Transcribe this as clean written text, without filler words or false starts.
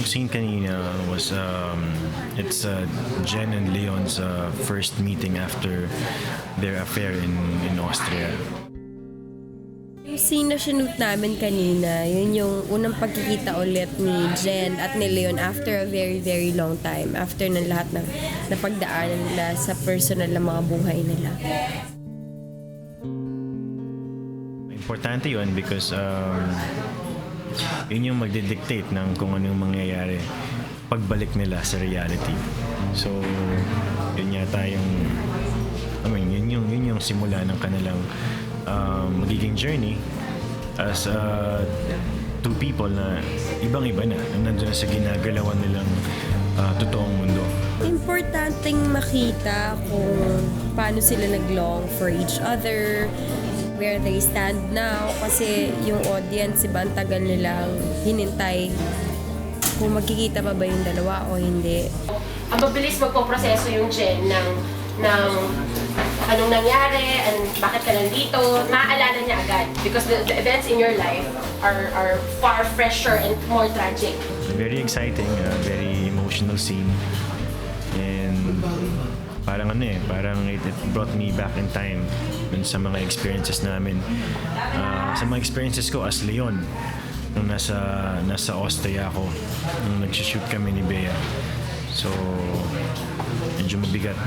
scene kanina was it's Jen and Leon's first meeting after their affair in Austria. Yung scene na sinute namin kanina, yun yung unang pagkikita ulit ni Jen at ni Leon after a very, very long time. After ng lahat ng napagdaanan nila sa personal na mga buhay nila. Importante yun because yun yung magdidictate ng kung anong mangyayari pagbalik nila sa reality. So, yun yata yung yun yung simula ng kanilang magiging journey as two people na ibang-iba na nandun na sa ginagalawan nilang totoong mundo. Importanteng makita kung paano sila nag-long for each other, where they stand now, kasi yung audience, iba ang tagal nilang hinintay kung magkikita pa ba yung dalawa o hindi. Ang mabilis magpoproseso yung Jen ng anong nangyari, and bakit ka nandito, maaalala niya agad because the events in your life are far fresher and more tragic. Very exciting, very emotional scene. And parang it brought me back in time dun sa mga experiences namin. Sa mga experiences ko as Leon, nung nasa Austria ako, nung nag-shoot kami ni Bea. So, medyo mabigat.